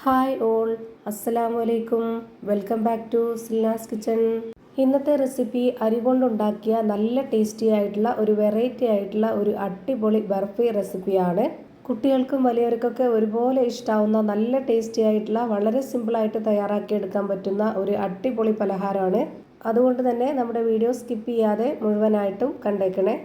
Hi all, അസ്സലാമു അലൈക്കും. Welcome back to Silna's kitchen. ഇന്നത്തെ റെസിപ്പി അരി കൊണ്ടുണ്ടാക്കിയ നല്ല ടേസ്റ്റി ആയിട്ടുള്ള ഒരു വെറൈറ്റി ആയിട്ടുള്ള ഒരു അടിപൊളി ബർഫി റെസിപ്പിയാണ്. കുട്ടികൾക്കും വലിയവർക്കൊക്കെ ഒരുപോലെ ഇഷ്ടാവുന്ന നല്ല ടേസ്റ്റി ആയിട്ടുള്ള വളരെ സിമ്പിളായിട്ട് തയ്യാറാക്കിയെടുക്കാൻ പറ്റുന്ന ഒരു അടിപൊളി പലഹാരമാണ്. അതുകൊണ്ട് തന്നെ നമ്മുടെ വീഡിയോ സ്കിപ്പ് ചെയ്യാതെ മുഴുവനായിട്ടും കണ്ടേക്കണേ.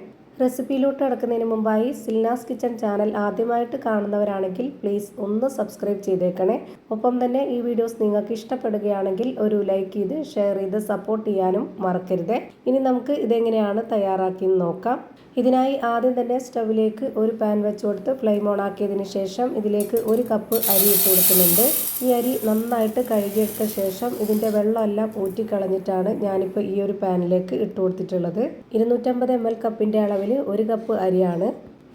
റെസിപ്പിയിലോട്ട് കിടക്കുന്നതിന് മുമ്പായി സിൽനാസ് കിച്ചൺ ചാനൽ ആദ്യമായിട്ട് കാണുന്നവരാണെങ്കിൽ പ്ലീസ് ഒന്ന് സബ്സ്ക്രൈബ് ചെയ്തേക്കണേ. ഒപ്പം തന്നെ ഈ വീഡിയോസ് നിങ്ങൾക്ക് ഇഷ്ടപ്പെടുകയാണെങ്കിൽ ഒരു ലൈക്ക് ചെയ്ത് ഷെയർ ചെയ്ത് സപ്പോർട്ട് ചെയ്യാനും മറക്കരുത്. ഇനി നമുക്ക് ഇതെങ്ങനെയാണ് തയ്യാറാക്കി നോക്കാം. ഇതിനായി ആദ്യം തന്നെ സ്റ്റവിലേക്ക് ഒരു പാൻ വെച്ച് കൊടുത്ത് ഫ്ലെയിം ഓൺ ആക്കിയതിന് ശേഷം ഇതിലേക്ക് 1 കപ്പ് അരി ഇട്ട് കൊടുക്കുന്നുണ്ട്. ഈ അരി നന്നായിട്ട് കഴുകിയെടുത്ത ശേഷം ഇതിൻ്റെ വെള്ളമെല്ലാം ഊറ്റിക്കളഞ്ഞിട്ടാണ് ഞാനിപ്പോൾ ഈ ഒരു പാനിലേക്ക് ഇട്ട് കൊടുത്തിട്ടുള്ളത്. 250 ml കപ്പിൻ്റെ അളവിൽ 1 കപ്പ് അരിയാണ്.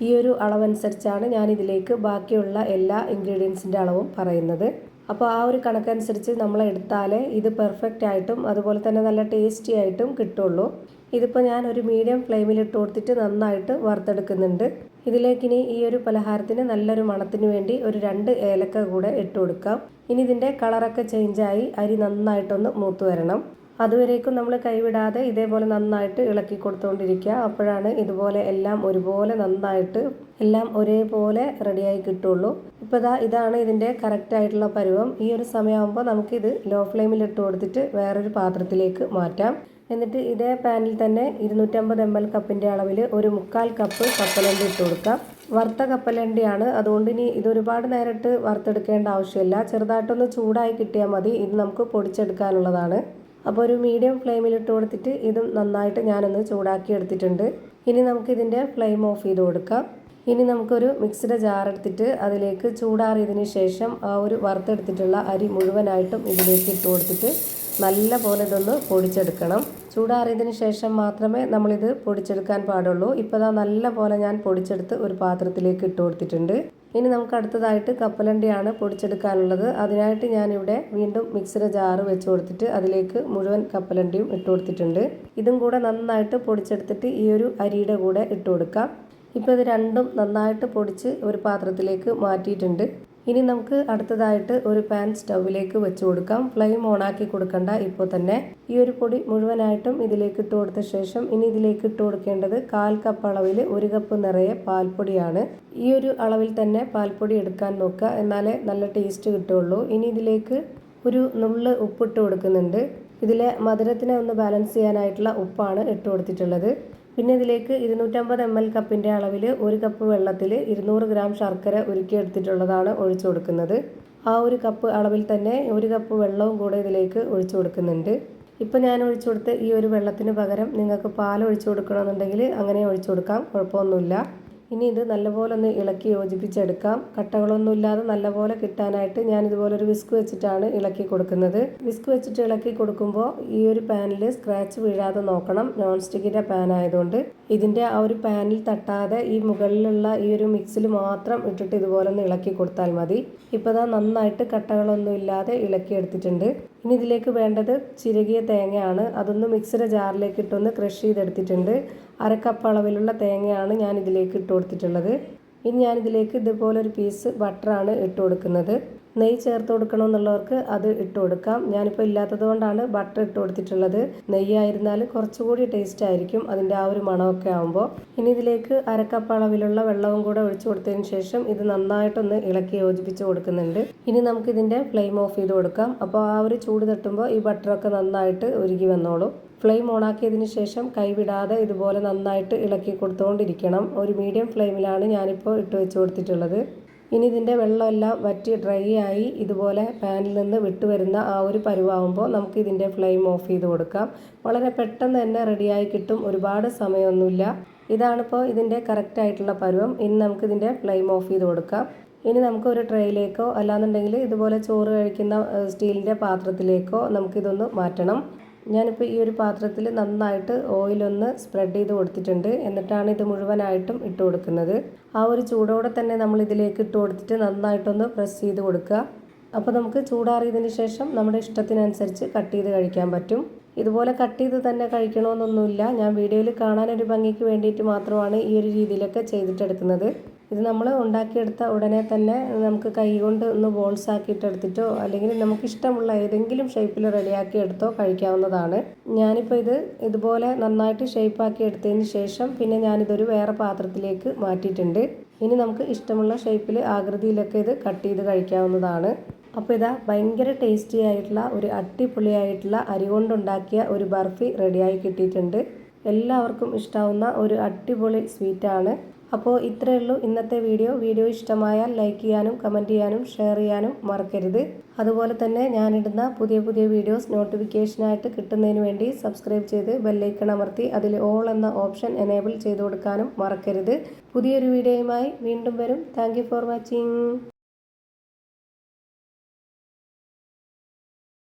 ഈ ഒരു അളവനുസരിച്ചാണ് ഞാൻ ഇതിലേക്ക് ബാക്കിയുള്ള എല്ലാ ഇൻഗ്രീഡിയൻസിൻ്റെ അളവും പറയുന്നത്. അപ്പോൾ ആ ഒരു കണക്കനുസരിച്ച് നമ്മൾ എടുത്താലേ ഇത് പെർഫെക്റ്റ് ആയിട്ടും അതുപോലെ തന്നെ നല്ല ടേസ്റ്റി ആയിട്ടും കിട്ടുള്ളൂ. ഇതിപ്പോൾ ഞാൻ ഒരു മീഡിയം ഫ്ലെയിമിൽ ഇട്ട് കൊടുത്തിട്ട് നന്നായിട്ട് വറുത്തെടുക്കുന്നുണ്ട്. ഇതിലേക്കിനി ഈ ഒരു പലഹാരത്തിന് നല്ലൊരു മണത്തിന് വേണ്ടി ഒരു 2 ഏലക്ക കൂടെ ഇട്ട് കൊടുക്കാം. ഇനി ഇതിൻ്റെ കളറൊക്കെ ചേഞ്ചായി അരി നന്നായിട്ടൊന്ന് മൂത്ത് വരണം. അതുവരേക്കും നമ്മൾ കൈവിടാതെ ഇതേപോലെ നന്നായിട്ട് ഇളക്കി കൊടുത്തുകൊണ്ടിരിക്കുക. അപ്പോഴാണ് ഇതുപോലെ എല്ലാം ഒരുപോലെ നന്നായിട്ട് എല്ലാം ഒരേപോലെ റെഡിയായി കിട്ടുള്ളൂ. ഇപ്പോൾ ഇതാണ് ഇതിൻ്റെ കറക്റ്റ് ആയിട്ടുള്ള പരുവം. ഈ ഒരു സമയമാകുമ്പോൾ നമുക്കിത് ലോ ഫ്ലെയിമിൽ ഇട്ട് കൊടുത്തിട്ട് വേറൊരു പാത്രത്തിലേക്ക് മാറ്റാം. എന്നിട്ട് ഇതേ പാനിൽ തന്നെ 250 ml കപ്പിൻ്റെ അളവിൽ ഒരു 1/4 കപ്പ് കപ്പലണ്ടി ഇട്ട് കൊടുക്കാം. വറുത്ത കപ്പലണ്ടിയാണ്, അതുകൊണ്ട് ഇനി ഇതൊരുപാട് നേരിട്ട് വറുത്തെടുക്കേണ്ട ആവശ്യമില്ല. ചെറുതായിട്ടൊന്ന് ചൂടായി കിട്ടിയാൽ മതി. ഇത് നമുക്ക് പൊടിച്ചെടുക്കാനുള്ളതാണ്. അപ്പോൾ ഒരു മീഡിയം ഫ്ലെയിമിൽ ഇട്ട് കൊടുത്തിട്ട് ഇതും നന്നായിട്ട് ഞാനൊന്ന് ചൂടാക്കി എടുത്തിട്ടുണ്ട്. ഇനി നമുക്കിതിൻ്റെ ഫ്ലെയിം ഓഫ് ചെയ്ത് കൊടുക്കാം. ഇനി നമുക്കൊരു മിക്സിയുടെ ജാർ എടുത്തിട്ട് അതിലേക്ക് ചൂടാറിയതിന് ശേഷം ആ ഒരു വറുത്തെടുത്തിട്ടുള്ള അരി മുഴുവനായിട്ടും ഇതിലേക്ക് ഇട്ട് കൊടുത്തിട്ട് നല്ല പോലെ ഇതൊന്ന് പൊടിച്ചെടുക്കണം. ചൂടാറിയതിന് ശേഷം മാത്രമേ നമ്മളിത് പൊടിച്ചെടുക്കാൻ പാടുള്ളൂ. ഇപ്പോൾ നല്ല പോലെ ഞാൻ പൊടിച്ചെടുത്ത് ഒരു പാത്രത്തിലേക്ക് ഇട്ട് കൊടുത്തിട്ടുണ്ട്. ഇനി നമുക്ക് അടുത്തതായിട്ട് കപ്പലണ്ടിയാണ് പൊടിച്ചെടുക്കാനുള്ളത്. അതിനായിട്ട് ഞാനിവിടെ വീണ്ടും മിക്സിയുടെ ജാറ് വെച്ച് കൊടുത്തിട്ട് അതിലേക്ക് മുഴുവൻ കപ്പലണ്ടിയും ഇട്ട് കൊടുത്തിട്ടുണ്ട്. ഇതും കൂടെ നന്നായിട്ട് പൊടിച്ചെടുത്തിട്ട് ഈ ഒരു അരിയുടെ കൂടെ ഇട്ട് കൊടുക്കാം. ഇപ്പോൾ ഇത് രണ്ടും നന്നായിട്ട് പൊടിച്ച് ഒരു പാത്രത്തിലേക്ക് മാറ്റിയിട്ടുണ്ട്. ഇനി നമുക്ക് അടുത്തതായിട്ട് ഒരു പാൻ സ്റ്റൗവിലേക്ക് വെച്ച് കൊടുക്കാം. ഫ്ലെയിം ഓണാക്കി കൊടുക്കണ്ട. ഇപ്പോൾ തന്നെ ഈ ഒരു പൊടി മുഴുവനായിട്ടും ഇതിലേക്ക് ഇട്ട് കൊടുത്ത ശേഷം ഇനി ഇതിലേക്ക് ഇട്ട് കൊടുക്കേണ്ടത് 1/4 കപ്പ് അളവിൽ 1 കപ്പ് നിറയെ പാൽപ്പൊടിയാണ്. ഈ ഒരു അളവിൽ തന്നെ പാൽപ്പൊടി എടുക്കാൻ നോക്കുക, എന്നാലേ നല്ല ടേസ്റ്റ് കിട്ടുള്ളൂ. ഇനി ഇതിലേക്ക് ഒരു നുള്ള് ഉപ്പിട്ട് കൊടുക്കുന്നുണ്ട്. ഇതിലെ മധുരത്തിനെ ഒന്ന് ബാലൻസ് ചെയ്യാനായിട്ടുള്ള ഉപ്പാണ് ഇട്ട് കൊടുത്തിട്ടുള്ളത്. പിന്നെ ഇതിലേക്ക് 250 ml കപ്പിൻ്റെ അളവിൽ 1 കപ്പ് വെള്ളത്തിൽ 200 ഗ്രാം ശർക്കര ഉരുക്കി എടുത്തിട്ടുള്ളതാണ് ഒഴിച്ചു കൊടുക്കുന്നത്. ആ ഒരു കപ്പ് അളവിൽ തന്നെ 1 കപ്പ് വെള്ളവും കൂടെ ഇതിലേക്ക് ഒഴിച്ചു കൊടുക്കുന്നുണ്ട്. ഇപ്പോൾ ഞാൻ ഒഴിച്ചു കൊടുത്ത് ഈ ഒരു വെള്ളത്തിന് പകരം നിങ്ങൾക്ക് പാൽ ഒഴിച്ചു കൊടുക്കണമെന്നുണ്ടെങ്കിൽ അങ്ങനെ ഒഴിച്ചു കൊടുക്കാം, കുഴപ്പമൊന്നുമില്ല. ഇനി ഇത് നല്ലപോലെ ഒന്ന് ഇളക്കി യോജിപ്പിച്ചെടുക്കാം. കട്ടകളൊന്നുമില്ലാതെ നല്ലപോലെ കിട്ടാനായിട്ട് ഞാൻ ഇതുപോലെ ഒരു വിസ്ക് വെച്ചിട്ടാണ് ഇളക്കി കൊടുക്കുന്നത്. വിസ്ക് വെച്ചിട്ട് ഇളക്കി കൊടുക്കുമ്പോൾ ഈ ഒരു പാനിൽ സ്ക്രാച്ച് വീഴാതെ നോക്കണം. നോൺ സ്റ്റിക്കിൻ്റെ പാൻ ആയതുകൊണ്ട് ഇതിൻ്റെ ആ ഒരു പാനിൽ തട്ടാതെ ഈ മുകളിലുള്ള ഈ ഒരു മിക്സിൽ മാത്രം ഇട്ടിട്ട് ഇതുപോലെ ഒന്ന് ഇളക്കി കൊടുത്താൽ മതി. ഇപ്പോൾ നന്നായിട്ട് കട്ടകളൊന്നും ഇല്ലാതെ ഇളക്കി എടുത്തിട്ടുണ്ട്. ഇനി ഇതിലേക്ക് വേണ്ടത് ചിരകിയ തേങ്ങയാണ്. അതൊന്ന് മിക്സിയുടെ ജാറിലേക്ക് ഇട്ടൊന്ന് ക്രഷ് ചെയ്തെടുത്തിട്ടുണ്ട്. 1/2 കപ്പ് അളവിലുള്ള തേങ്ങയാണ് ഞാൻ ഇതിലേക്ക് ഇട്ട് കൊടുത്തിട്ടുള്ളത്. ഇനി ഞാനിതിലേക്ക് ഇതുപോലൊരു പീസ് ബട്ടറാണ് ഇട്ട് കൊടുക്കുന്നത്. നെയ്യ് ചേർത്ത് കൊടുക്കണമെന്നുള്ളവർക്ക് അത് ഇട്ട് കൊടുക്കാം. ഞാനിപ്പോൾ ഇല്ലാത്തത് കൊണ്ടാണ് ബട്ടർ ഇട്ട് കൊടുത്തിട്ടുള്ളത്. നെയ്യായിരുന്നാൽ കുറച്ചുകൂടി ടേസ്റ്റ് ആയിരിക്കും അതിൻ്റെ ആ ഒരു മണമൊക്കെ ആകുമ്പോൾ. ഇനി ഇതിലേക്ക് 1/2 കപ്പ് അളവിലുള്ള വെള്ളവും കൂടെ ഒഴിച്ചു കൊടുത്തതിന് ശേഷം ഇത് നന്നായിട്ടൊന്ന് ഇളക്കി യോജിപ്പിച്ച് കൊടുക്കുന്നുണ്ട്. ഇനി നമുക്കിതിൻ്റെ ഫ്ലെയിം ഓഫ് ചെയ്ത് കൊടുക്കാം. അപ്പോൾ ആ ഒരു ചൂട് തട്ടുമ്പോൾ ഈ ബട്ടറൊക്കെ നന്നായിട്ട് ഉരുകി വന്നോളും. ഫ്ലെയിം ഓണാക്കിയതിന് ശേഷം കൈവിടാതെ ഇതുപോലെ നന്നായിട്ട് ഇളക്കി കൊടുത്തുകൊണ്ടിരിക്കണം. ഒരു മീഡിയം ഫ്ലെയിമിലാണ് ഞാനിപ്പോൾ ഇട്ട് വെച്ച് കൊടുത്തിട്ടുള്ളത്. ഇനി ഇതിൻ്റെ വെള്ളമെല്ലാം വറ്റി ഡ്രൈ ആയി ഇതുപോലെ പാനിൽ നിന്ന് വിട്ടുവരുന്ന ആ ഒരു പരുവാകുമ്പോൾ നമുക്ക് ഇതിൻ്റെ ഫ്ലെയിം ഓഫ് ചെയ്ത് കൊടുക്കാം. വളരെ പെട്ടെന്ന് തന്നെ റെഡിയായി കിട്ടും, ഒരുപാട് സമയമൊന്നുമില്ല. ഇതാണിപ്പോൾ ഇതിൻ്റെ കറക്റ്റായിട്ടുള്ള പരുവം. ഇനി നമുക്കിതിൻ്റെ ഫ്ലെയിം ഓഫ് ചെയ്ത് കൊടുക്കാം. ഇനി നമുക്ക് ഒരു ട്രേയിലേക്കോ അല്ലാന്നുണ്ടെങ്കിൽ ഇതുപോലെ ചോറ് കഴിക്കുന്ന സ്റ്റീലിൻ്റെ പാത്രത്തിലേക്കോ നമുക്കിതൊന്ന് മാറ്റണം. ഞാനിപ്പോൾ ഈ ഒരു പാത്രത്തിൽ നന്നായിട്ട് ഓയിലൊന്ന് സ്പ്രെഡ് ചെയ്ത് കൊടുത്തിട്ടുണ്ട്. എന്നിട്ടാണ് ഇത് മുഴുവനായിട്ടും ഇട്ട് കൊടുക്കുന്നത്. ആ ഒരു ചൂടോടെ തന്നെ നമ്മൾ ഇതിലേക്ക് ഇട്ട് കൊടുത്തിട്ട് നന്നായിട്ടൊന്ന് പ്രസ് ചെയ്ത് കൊടുക്കുക. അപ്പോൾ നമുക്ക് ചൂടാറിയതിന് ശേഷം നമ്മുടെ ഇഷ്ടത്തിനനുസരിച്ച് കട്ട് ചെയ്ത് കഴിക്കാൻ പറ്റും. ഇതുപോലെ കട്ട് ചെയ്ത് തന്നെ കഴിക്കണമെന്നൊന്നുമില്ല. ഞാൻ വീഡിയോയിൽ കാണാനൊരു ഭംഗിക്ക് വേണ്ടിയിട്ട് മാത്രമാണ് ഈ ഒരു രീതിയിലൊക്കെ ചെയ്തിട്ടെടുക്കുന്നത്. ഇത് നമ്മൾ ഉണ്ടാക്കിയെടുത്ത ഉടനെ തന്നെ നമുക്ക് കൈ കൊണ്ട് ഒന്ന് ബോൾസ് ആക്കിയിട്ടെടുത്തിട്ടോ അല്ലെങ്കിൽ നമുക്ക് ഇഷ്ടമുള്ള ഏതെങ്കിലും ഷേപ്പിൽ റെഡിയാക്കി എടുത്തോ കഴിക്കാവുന്നതാണ്. ഞാനിപ്പോൾ ഇതുപോലെ നന്നായിട്ട് ഷേപ്പാക്കി എടുത്തതിന് ശേഷം പിന്നെ ഞാനിതൊരു വേറെ പാത്രത്തിലേക്ക് മാറ്റിയിട്ടുണ്ട്. ഇനി നമുക്ക് ഇഷ്ടമുള്ള ഷേപ്പിൽ ആകൃതിയിലൊക്കെ ഇത് കട്ട് ചെയ്ത് കഴിക്കാവുന്നതാണ്. അപ്പോൾ ഭയങ്കര ടേസ്റ്റി ആയിട്ടുള്ള ഒരു അടിപൊളിയായിട്ടുള്ള അരി കൊണ്ടുണ്ടാക്കിയ ഒരു ബർഫി റെഡിയായി കിട്ടിയിട്ടുണ്ട്. എല്ലാവർക്കും ഇഷ്ടാവുന്ന ഒരു അടിപൊളി സ്വീറ്റാണ്. അപ്പോൾ ഇത്രയേ ഉള്ളൂ ഇന്നത്തെ വീഡിയോ ഇഷ്ടമായാൽ ലൈക്ക് ചെയ്യാനും കമൻറ്റ് ചെയ്യാനും ഷെയർ ചെയ്യാനും മറക്കരുത്. അതുപോലെ തന്നെ ഞാനിടുന്ന പുതിയ വീഡിയോസ് നോട്ടിഫിക്കേഷനായിട്ട് കിട്ടുന്നതിന് വേണ്ടി സബ്സ്ക്രൈബ് ചെയ്ത് ബെല്ലൈക്കൺ അമർത്തി അതിൽ ഓൾ എന്ന ഓപ്ഷൻ എനേബിൾ ചെയ്ത് കൊടുക്കാനും മറക്കരുത്. പുതിയൊരു വീഡിയോയുമായി വീണ്ടും വരും. Thank you for watching.